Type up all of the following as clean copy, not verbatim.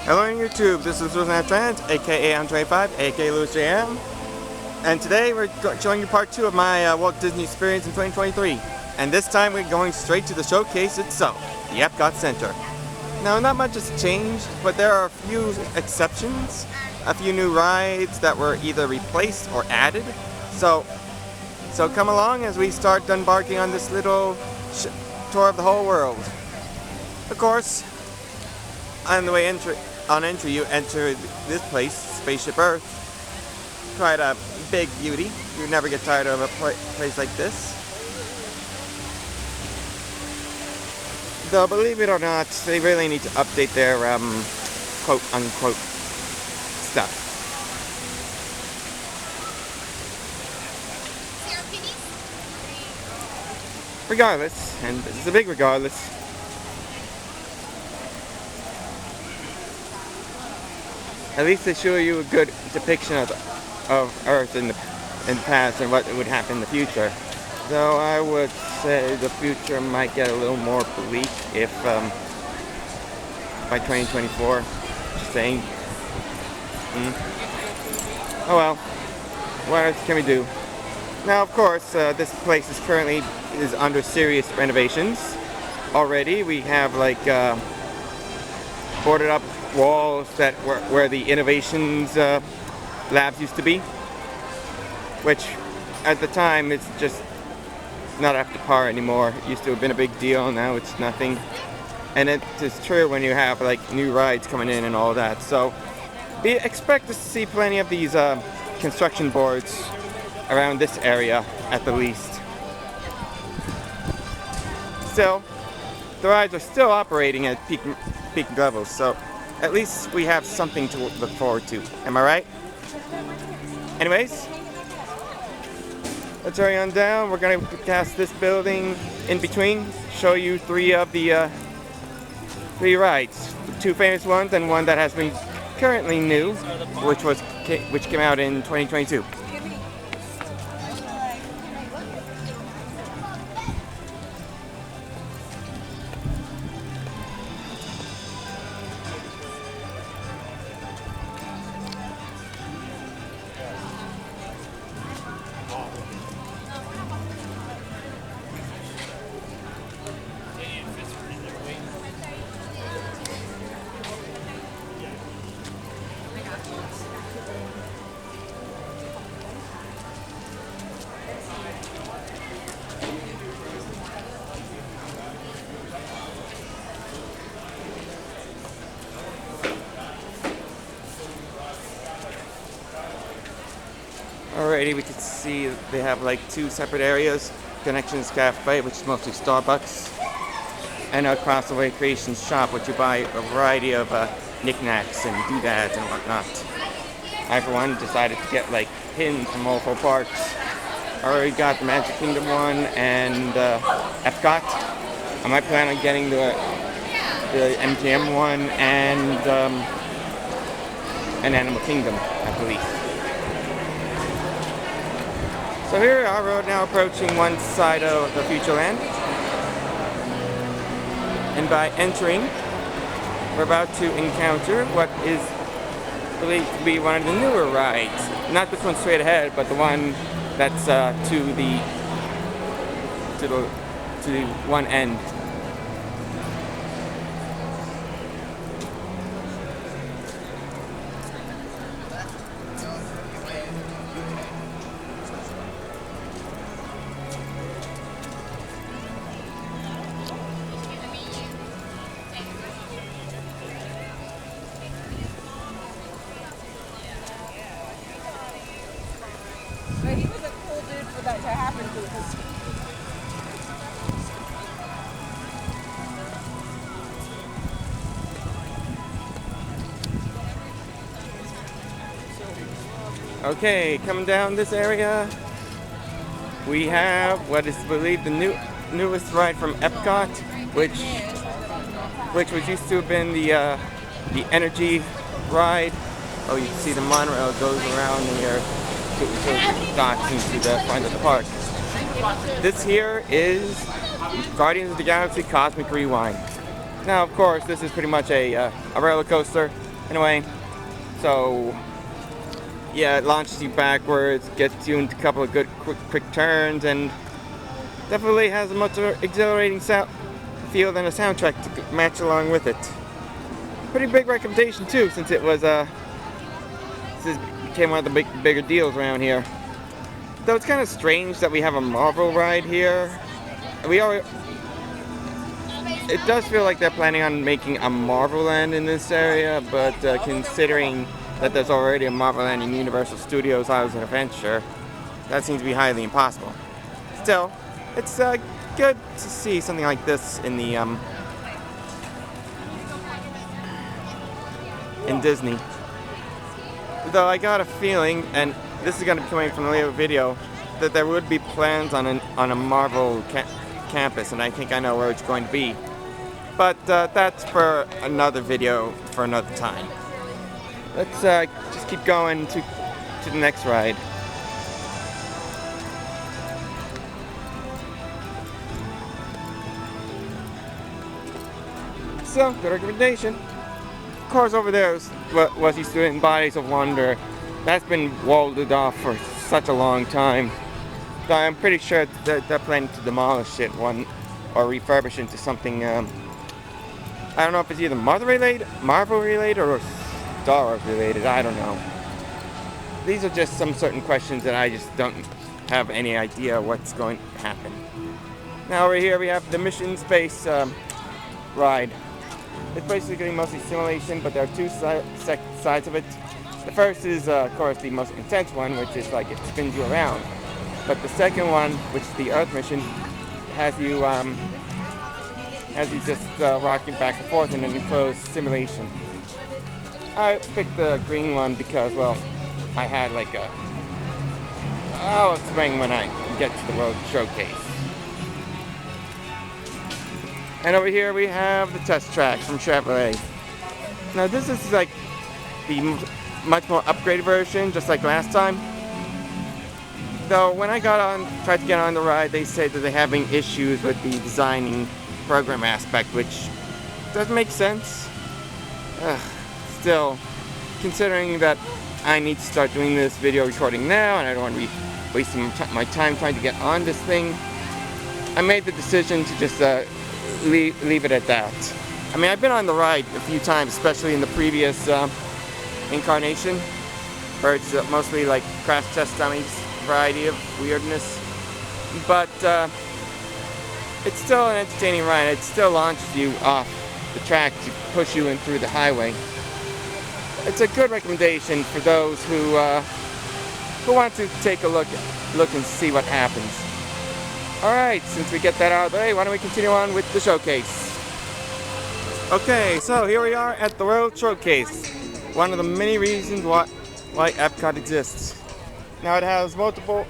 Hello YouTube, this is resturant, aka I'm 25, aka Louis JM. And today we're showing you part 2 of my Walt Disney experience in 2023. And this time we're going straight to the showcase itself, the Epcot Center. Now not much has changed, but there are a few exceptions. A few new rides that were either replaced or added. So come along as we start embarking on this little tour of the whole world. Of course, on the way on entry, you enter this place, Spaceship Earth. Quite a big beauty. You never get tired of a place like this. Though, believe it or not, they really need to update their quote-unquote stuff. Regardless, and this is a big regardless, at least they show you a good depiction of Earth in the past and what would happen in the future. Though I would say the future might get a little more bleak if by 2024. Just saying. Oh well. What else can we do? Now, of course, this place is currently under serious renovations. Already, we have like boarded up walls that where the innovations labs used to be, which at the time it's just not up to par anymore. It used to have been a big deal, now it's nothing. And it is true when you have like new rides coming in and all that. So expect to see plenty of these construction boards around this area at the least. Still, the rides are still operating at peak levels, so at least we have something to look forward to. Am I right? Anyways, let's hurry on down. We're going to pass this building in between, show you three of the three rides. The two famous ones and one that has been currently new, which came out in 2022. Alrighty, we can see they have like two separate areas. Connections Cafe, which is mostly Starbucks, and across the way Creations Shop, which you buy a variety of knickknacks and doodads and whatnot. I, for one, decided to get like pins from multiple parks. I already got the Magic Kingdom one and Epcot. I might plan on getting the MGM one and an Animal Kingdom at the least. So here we are, we're now approaching one side of the Futureland. And by entering, we're about to encounter what is believed to be one of the newer rides. Not this one straight ahead, but the one that's to the one end. But he was a cool dude for that to happen to us. Okay, coming down this area, we have what is believed the newest ride from Epcot, which was used to have been the energy ride. Oh, you can see the monorail goes around here. Dots into the front of the park. This here is Guardians of the Galaxy Cosmic Rewind. Now, of course, this is pretty much a roller coaster, Anyway, so yeah, it launches you backwards, gets you into a couple of good quick turns, and definitely has a much more exhilarating feel than a soundtrack to match along with it. Pretty big recommendation too, since it was since it became one of the bigger deals around here. Though it's kind of strange that we have a Marvel ride here. It does feel like they're planning on making a Marvel Land in this area, but considering that there's already a Marvel Land in Universal Studios Islands of Adventure, that seems to be highly impossible. Still, it's good to see something like this in the in Disney. Though I got a feeling, and this is going to be coming from a later video, that there would be plans on a Marvel campus, and I think I know where it's going to be. But that's for another video for another time. Let's just keep going to the next ride. So, good recommendation. Of course, over there was the Student Bodies of Wonder. That's been walled off for such a long time. So I'm pretty sure that they're planning to demolish it or refurbish into something. I don't know if it's either Marvel related, or Star Wars related. I don't know. These are just some certain questions that I just don't have any idea what's going to happen. Now over here we have the Mission Space ride. It's basically mostly simulation, but there are two sides of it. The first is, of course, the most intense one, which is like it spins you around. But the second one, which is the Earth mission, has you just rocking back and forth in an enclosed simulation. I picked the green one because, well, I had like a... I'll explain when I get to the World Showcase. And over here we have the test track from Chevrolet. Now this is like the much more upgraded version, just like last time. Though when I tried to get on the ride, they said that they're having issues with the designing program aspect, which doesn't make sense. Still, considering that I need to start doing this video recording now, and I don't want to be wasting my time trying to get on this thing, I made the decision to just leave it at that. I mean, I've been on the ride a few times, especially in the previous incarnation, where it's mostly like crash test dummies, variety of weirdness. But it's still an entertaining ride. It still launches you off the track to push you in through the highway. It's a good recommendation for those who want to take a look and see what happens. Alright, since we get that out of the way, why don't we continue on with the showcase. Okay, so here we are at the World Showcase. One of the many reasons why Epcot exists. Now it has multiple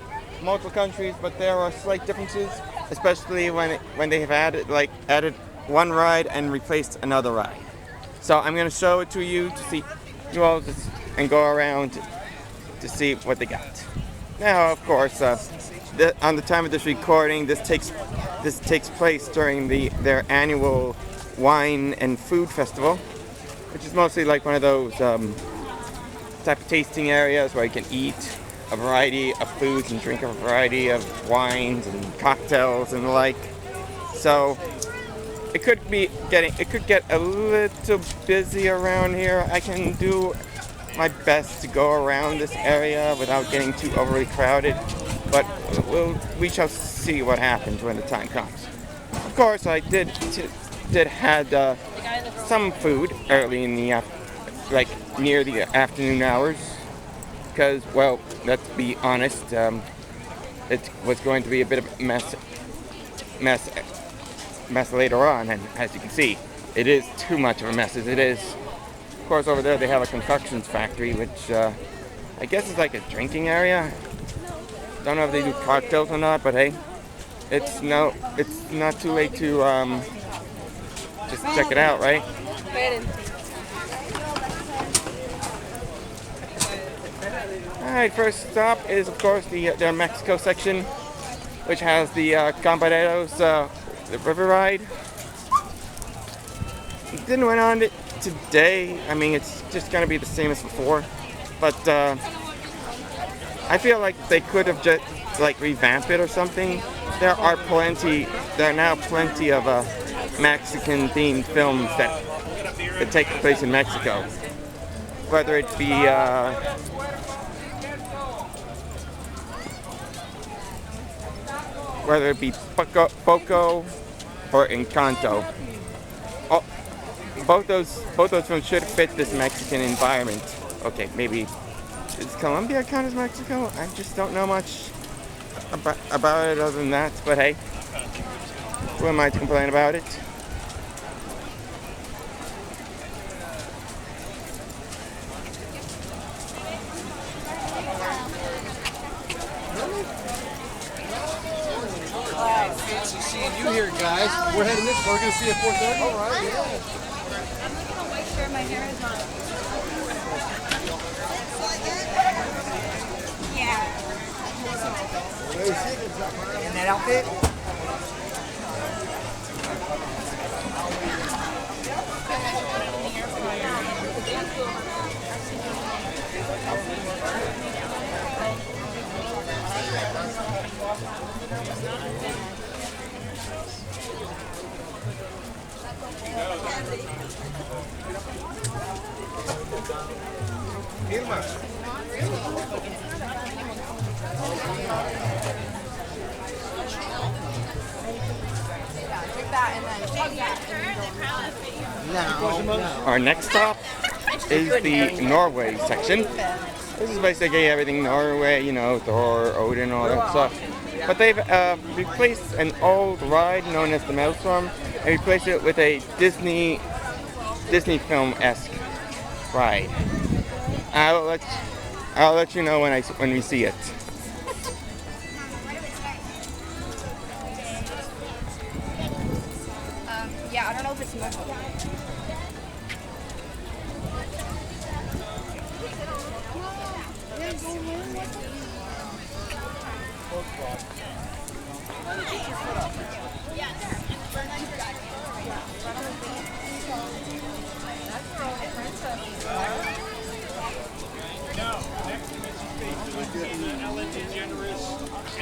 countries, but there are slight differences, especially when they have added one ride and replaced another ride. So I'm going to show it to you to see you all and go around to see what they got. Now, of course, on the time of this recording, this takes place during their annual wine and food festival, which is mostly like one of those type of tasting areas where you can eat a variety of foods and drink a variety of wines and cocktails and the like. So it could get a little busy around here. I can do my best to go around this area without getting too overly crowded, but we shall see what happens when the time comes. Of course, I did had some food early in the near the afternoon hours, because, well, let's be honest, it was going to be a bit of a mess later on, and as you can see, it is too much of a mess as it is. Of course, over there they have a confections factory, which I guess is like a drinking area. Don't know if they do cocktails or not, but hey, it's not too late to just check it out, right? Alright, first stop is, of course, their Mexico section, which has the Caballeros the river ride. Didn't went on it today, I mean, it's just gonna be the same as before. But I feel like they could have just like revamped it or something. There are now plenty of Mexican-themed films that take place in Mexico. Whether it be Poco or Encanto. Oh, both those films should fit this Mexican environment. Okay, maybe does Colombia count as Mexico? I just don't know much about it other than that. But hey, who am I to complain about it? Fancy seeing you here, guys. We're heading this way. We're going to see you at 4:30. All right, yeah. I'm just gonna make sure my hair is on. Yeah. In that outfit? Our next stop is the Norway section. This is basically everything Norway, you know, Thor, Odin, all that stuff. But they've replaced an old ride known as the Maelstrom and replaced it with a Disney film-esque ride. I'll let you know when we see it. Yeah, I don't know if it's much.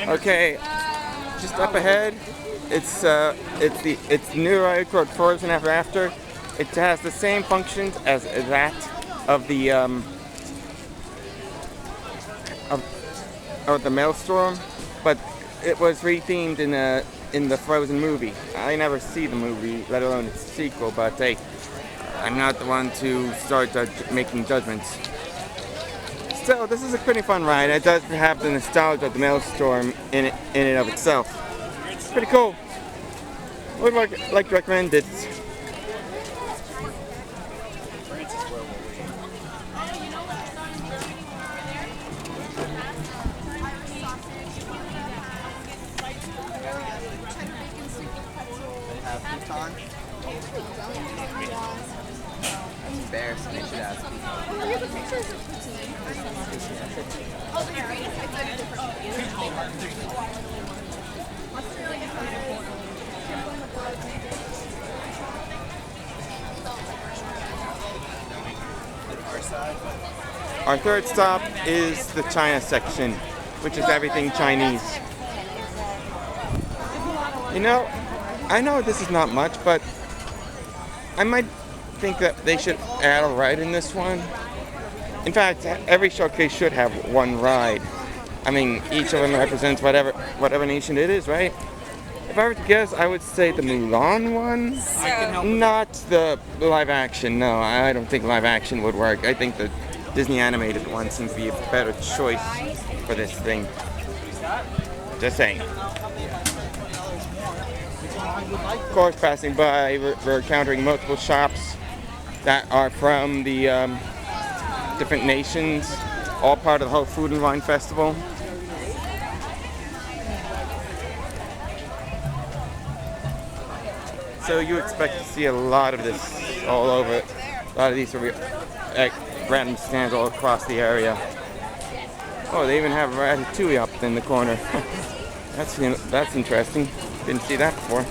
Okay, just up ahead, it's the new ride called Frozen Ever After. It has the same functions as that of the of the Maelstrom, but it was rethemed in the Frozen movie. I never see the movie, let alone its sequel, but hey, I'm not the one to start making judgments. So this is a pretty fun ride. It does have the nostalgia of the Maelstrom in and of itself. Pretty cool. Would like to recommend it. Embarrassing, they should ask me. Our third stop is the China section, which is everything Chinese. You know, I know this is not much, but I might think that they should add a ride in this one. In fact, every showcase should have one ride. I mean, each of them represents whatever nation it is, right? If I were to guess, I would say the Mulan one, not the live action. No, I don't think live action would work. I think the Disney animated one seems to be a better choice for this thing. Just saying. Of course, passing by, we're encountering multiple shops that are from the different nations, all part of the whole Food and Wine Festival. So you expect to see a lot of this all over. A lot of these are random stands all across the area. Oh, they even have Ratatouille up in the corner. That's interesting. Didn't see that before.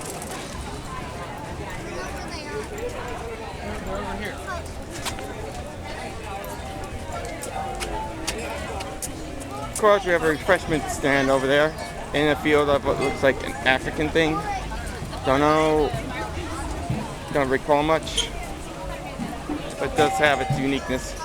course, we have a refreshment stand over there in a field of what looks like an African thing. Don't recall much, but it does have its uniqueness.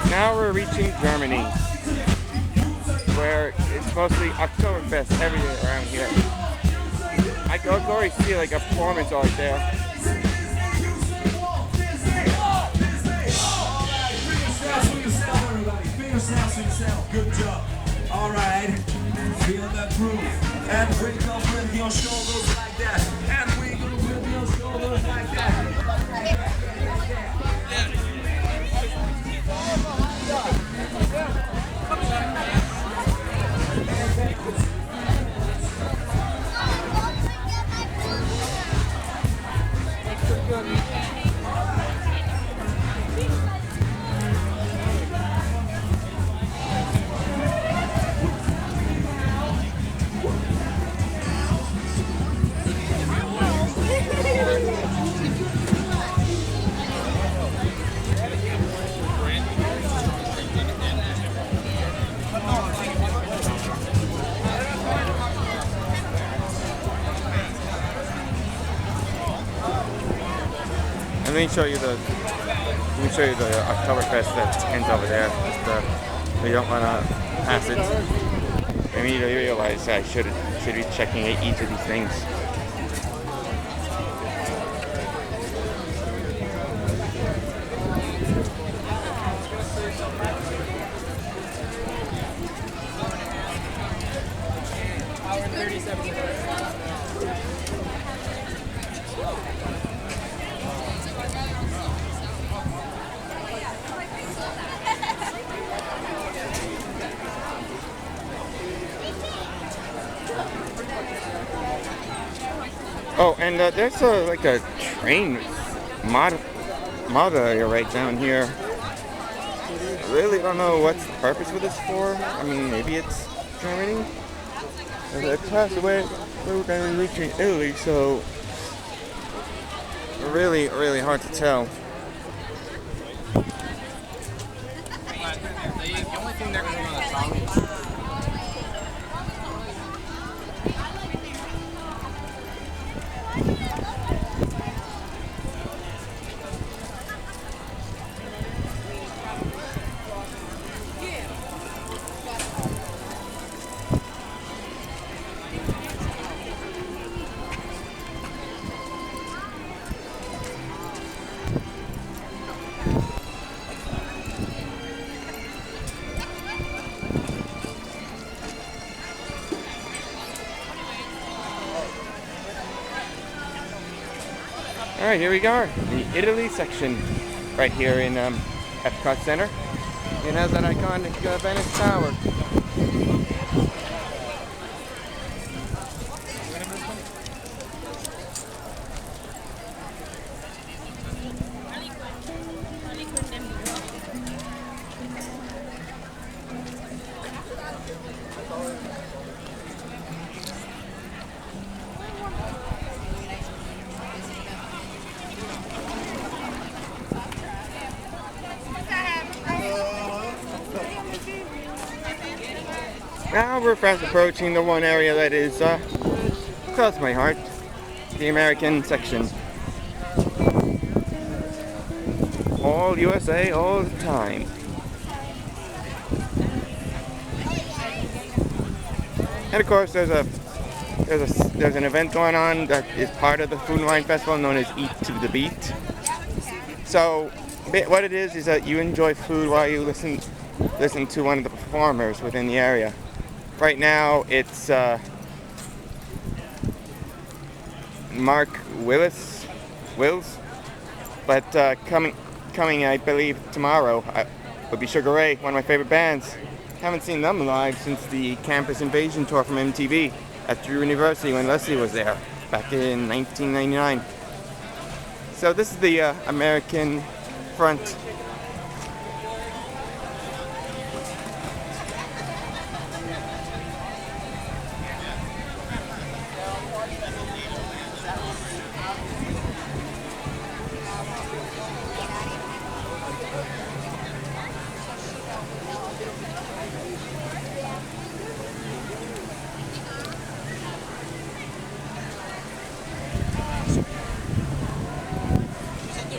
Now we're reaching Germany, where it's mostly Oktoberfest every day around here. I can already see like a performance out there. Good job. All right. Feel that groove. And wake up with your shoulders like that. And wiggle with your shoulders like that. Let me show you the Oktoberfest tent over there. We don't want to pass it. I mean, I realize I should be checking each of these things. Oh, and there's like a train model area right down here. I really don't know what's the purpose for this for. I mean, maybe it's Germany. Across the way, we're going to be reaching Italy, so really, really hard to tell. The only thing they're going to do on the top. Alright, here we are, the Italy section, right here in Epcot Center. It has that iconic Venice Tower. Now we're fast approaching the one area that is close to my heart, the American section. All USA, all the time. And of course, there's an event going on that is part of the Food and Wine Festival known as Eat to the Beat. So what it is that you enjoy food while you listen to one of the performers within the area. Right now, it's Mark Wills, but coming, I believe tomorrow would be Sugar Ray, one of my favorite bands. Haven't seen them live since the Campus Invasion tour from MTV at Drew University when Leslie was there back in 1999. So this is the American front.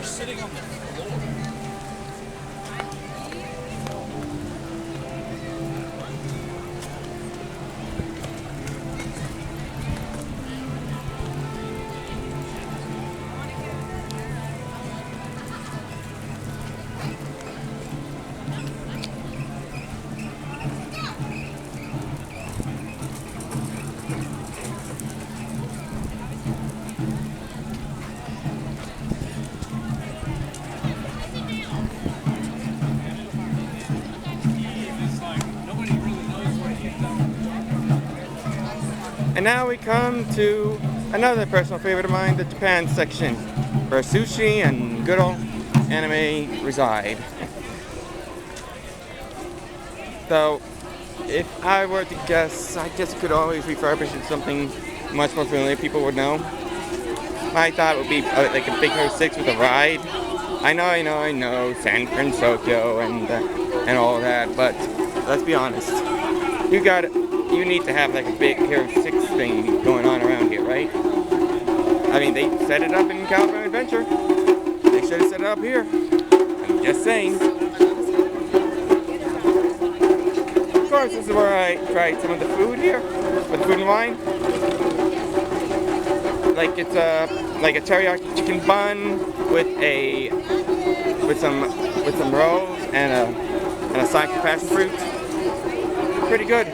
Sitting on the floor. And now we come to another personal favorite of mine, the Japan section, where sushi and good old anime reside. So, if I were to guess, I guess it could always refurbish into something much more familiar people would know. My thought would be like a Big Hero 6 with a ride. I know, San Francisco and all that, but let's be honest. You need to have like a Big Hero 6 thing going on around here, right? I mean, they set it up in California Adventure. They should have set it up here. I'm just saying. Of course, this is where I tried some of the food here, with food and wine. Like it's like a teriyaki chicken bun with some rolls and a side of passion fruit. Pretty good.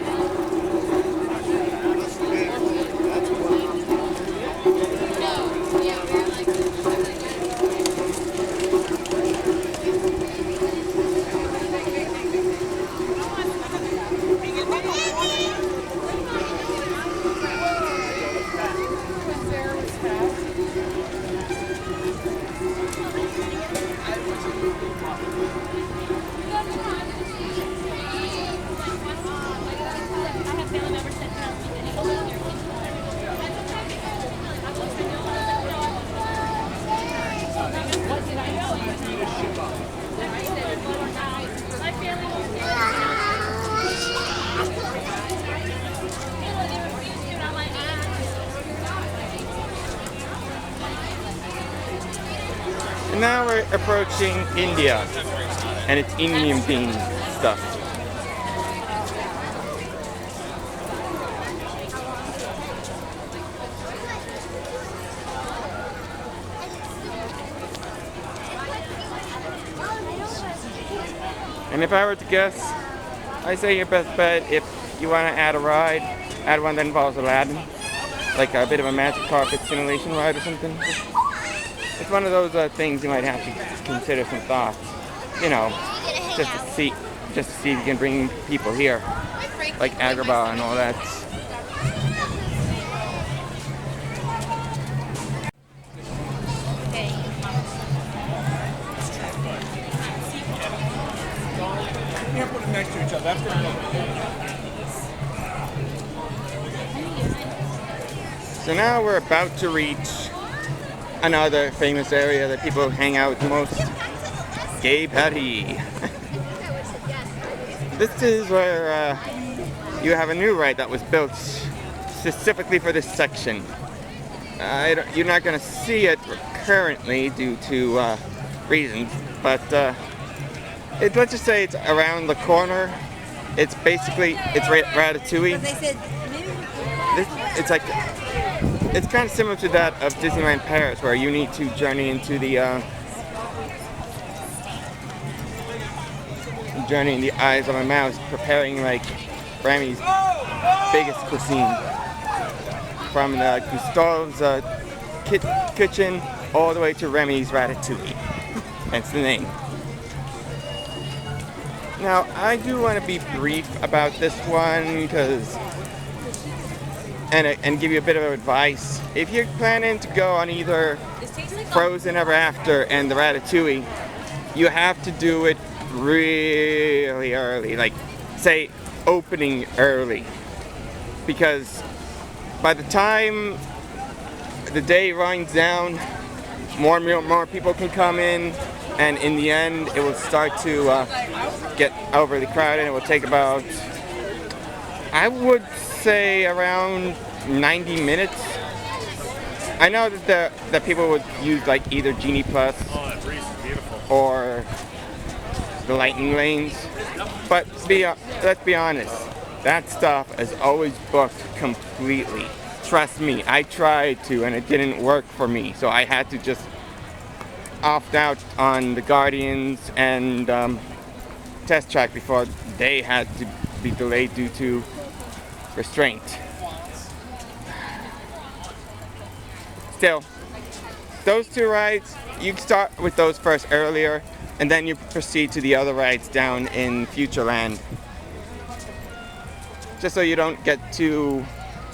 And now we're approaching India and its Indian themed stuff. And if I were to guess, I say your best bet if you want to add a ride, add one that involves Aladdin, like a bit of a magic carpet simulation ride or something. It's one of those things you might have to consider some thoughts, you know, just to see if you can bring people here, like Agrabah and all that. You can't put them next to each other. That's So now we're about to reach another famous area that people hang out the most, Gay Patty. This is where you have a new ride that was built specifically for this section. You're not going to see it currently due to reasons, but let's just say it's around the corner. It's Ratatouille. They said maybe it's kind of similar to that of Disneyland Paris, where you need to journey into the journey in the eyes of a mouse, preparing like Remy's biggest cuisine, from the Gustave's kitchen all the way to Remy's ratatouille. That's the name. Now, I do want to be brief about this one, and give you a bit of advice. If you're planning to go on either Frozen Ever After and the Ratatouille, you have to do it really early, like say opening early, because by the time the day winds down, more people can come in, and in the end it will start to get overly crowded. It will take about, I would say, around 90 minutes. I know that people would use like either Genie Plus or the Lightning Lanes, but let's be honest, that stuff is always booked completely. Trust me, I tried to and it didn't work for me, so I had to just opt out on the Guardians and Test Track before they had to be delayed due to restraint. Still, those two rides, you start with those first earlier, and then you proceed to the other rides down in Futureland, just so you don't get too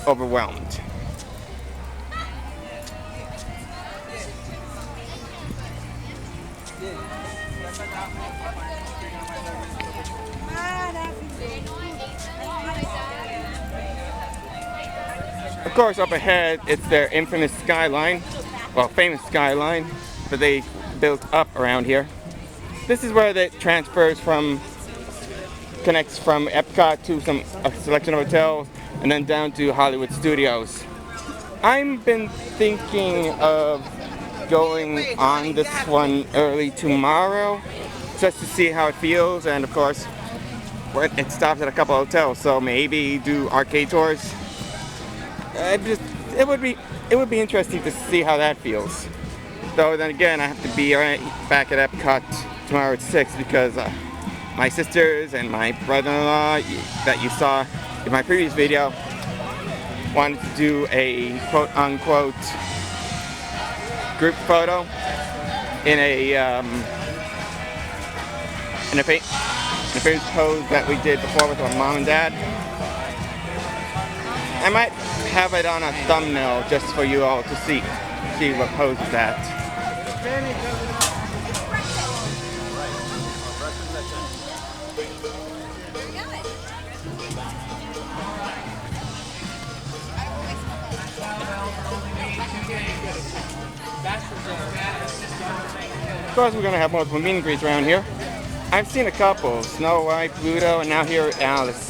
overwhelmed. Of course, up ahead, it's their infamous skyline, well, famous skyline that they built up around here. This is where it transfers from, connects from Epcot to a selection of hotels, and then down to Hollywood Studios. I've been thinking of going on this one early tomorrow, just to see how it feels, and of course, it stops at a couple hotels, so maybe do arcade tours. It would be interesting to see how that feels. Though then again, I have to be back at Epcot tomorrow at 6 because my sisters and my brother-in-law that you saw in my previous video wanted to do a quote-unquote group photo in a famous pose that we did before with our mom and dad. I might have it on a thumbnail just for you all to see what pose is that. Of course, we're going to have multiple meet and greets around here. I've seen a couple, Snow White, Pluto, and now here Alice.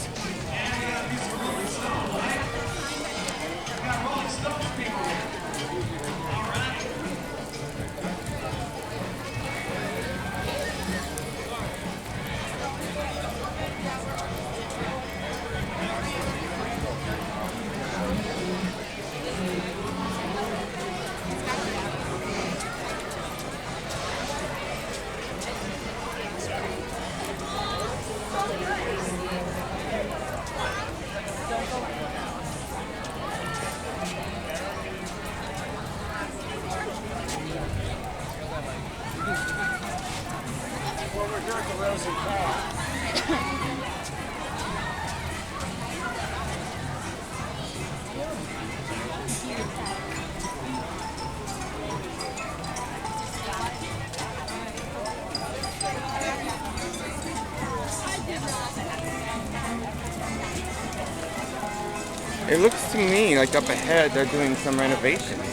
It looks to me like up ahead they're doing some renovations.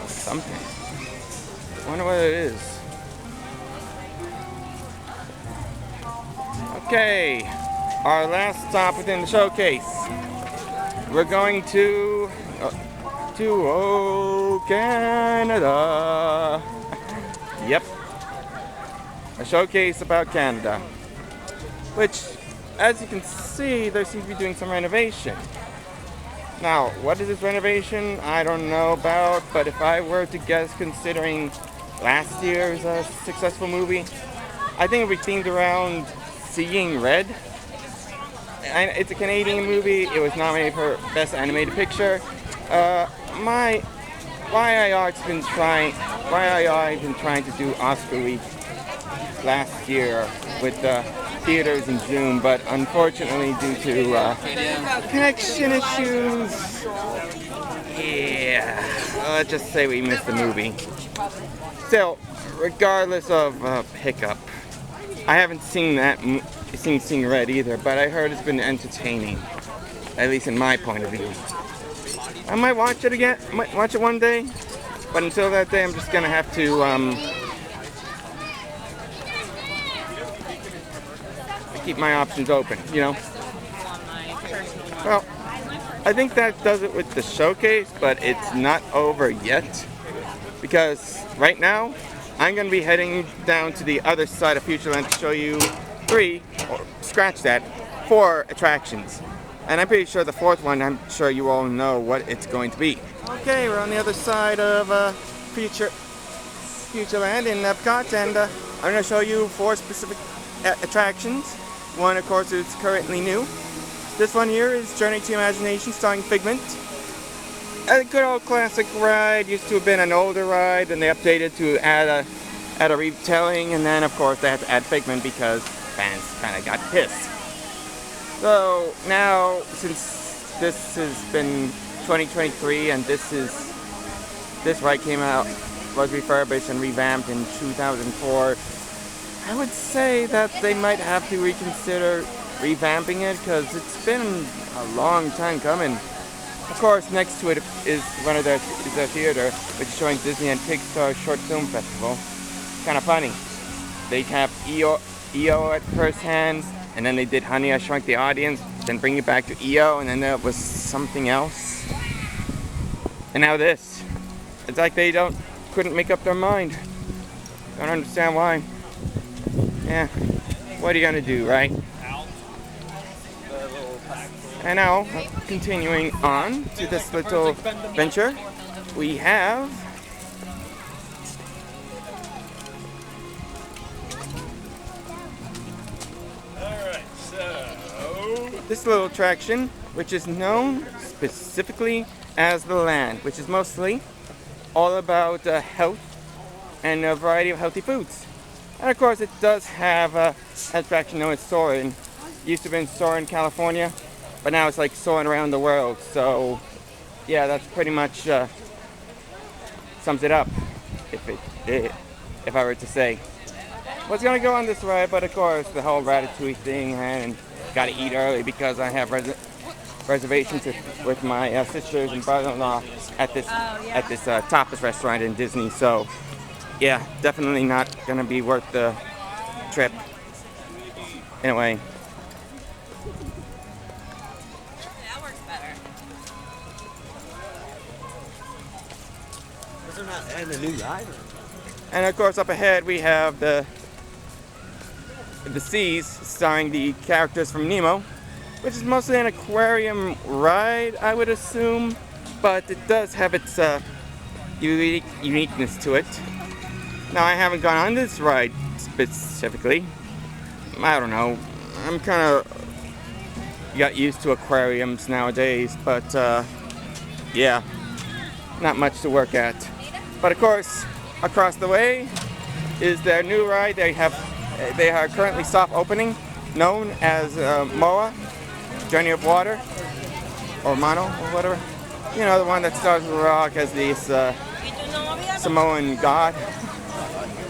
Something. I wonder what it is. Okay, our last stop within the showcase. We're going to Canada. Yep. A showcase about Canada. Which, as you can see, they seem to be doing some renovation. Now, what is this renovation? I don't know about, but if I were to guess, considering last year's successful movie, I think it would be themed around Seeing Red. And it's a Canadian movie. It was nominated for Best Animated Picture. My YIR's been trying. YIR has been trying to do Oscar week last year with theaters in June, but unfortunately, due to connection issues, yeah, let's just say we missed the movie. Still, regardless of hiccup, I haven't seen Seeing Red either, but I heard it's been entertaining, at least in my point of view. I might watch it again, might watch it one day, but until that day, I'm just gonna have to keep my options open, you know. Well, I think that does it with the showcase, but it's not over yet, because right now I'm going to be heading down to the other side of Futureland to show you 4 attractions. And I'm pretty sure the 4th one, I'm sure you all know what it's going to be. Okay, we're on the other side of Futureland in Epcot, and I'm going to show you 4 specific attractions. One, of course, is currently new. This one here is Journey to Imagination, starring Figment. A good old classic ride. Used to have been an older ride, and they updated to add a retelling, and then, of course, they had to add Figment because fans kind of got pissed. So now, since this has been 2023, and this ride came out, was refurbished and revamped in 2004. I would say that they might have to reconsider revamping it because it's been a long time coming. Of course, next to it is their theater, which is showing Disney and Pixar Short Film Festival. Kind of funny. They have EO at first hand, and then they did Honey, I Shrunk the Audience, then bring it back to EO, and then there was something else. And now this. It's like they couldn't make up their mind. Don't understand why. Yeah, what are you gonna do, right? And now, continuing on to this little venture, we have this little attraction, which is known specifically as the Land, which is mostly all about health and a variety of healthy foods. And of course, it does have an attraction known as Soarin'. Used to be in Soarin', California, but now it's like soaring around the world. So, yeah, that's pretty much sums it up. If I were to say, what's gonna go on this ride? But of course, the whole Ratatouille thing, and gotta eat early because I have reservations with my sisters and brother-in-law at this tapas restaurant in Disney. So. Yeah, definitely not gonna be worth the trip. In a way. That works better. They're not adding a new ride. And of course, up ahead we have the Seas, starring the characters from Nemo, which is mostly an aquarium ride, I would assume, but it does have its uniqueness to it. Now, I haven't gone on this ride specifically. I don't know. I'm kind of got used to aquariums nowadays, but yeah, not much to work at. But of course, across the way is their new ride. They are currently soft opening, known as Moana, Journey of Water, or Moana, or whatever. You know, the one that stars with Rock as the Samoan god.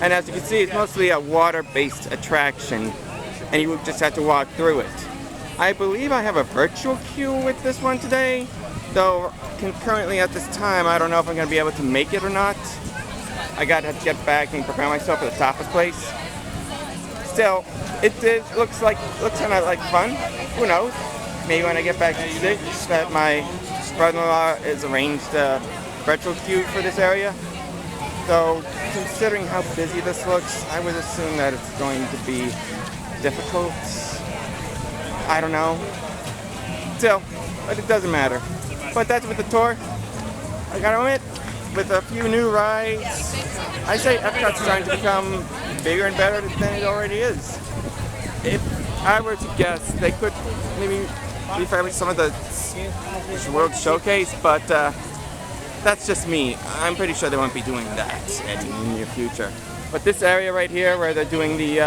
And as you can see, it's mostly a water-based attraction, and you just have to walk through it. I believe I have a virtual queue with this one today, though currently at this time, I don't know if I'm going to be able to make it or not. I got to get back and prepare myself for the tapas place. Still, it looks kind of like fun. Who knows? Maybe when I get back to Stitch, that my brother-in-law has arranged a virtual queue for this area. So, considering how busy this looks, I would assume that it's going to be difficult. I don't know. Still, but it doesn't matter. But that's with the tour. I gotta admit, with a few new rides, I say Epcot's trying to become bigger and better than it already is. If I were to guess, they could maybe refurbish some of the World Showcase, but that's just me. I'm pretty sure they won't be doing that in the near future. But this area right here, where they're doing the,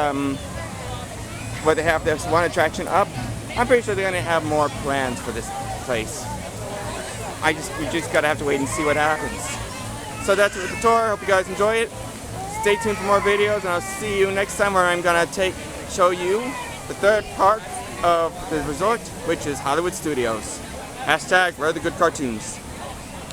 where they have this one attraction up, I'm pretty sure they're gonna have more plans for this place. We just gotta have to wait and see what happens. So that's it with the tour. Hope you guys enjoy it. Stay tuned for more videos, and I'll see you next time where I'm gonna show you the third part of the resort, which is Hollywood Studios. # where are the good cartoons.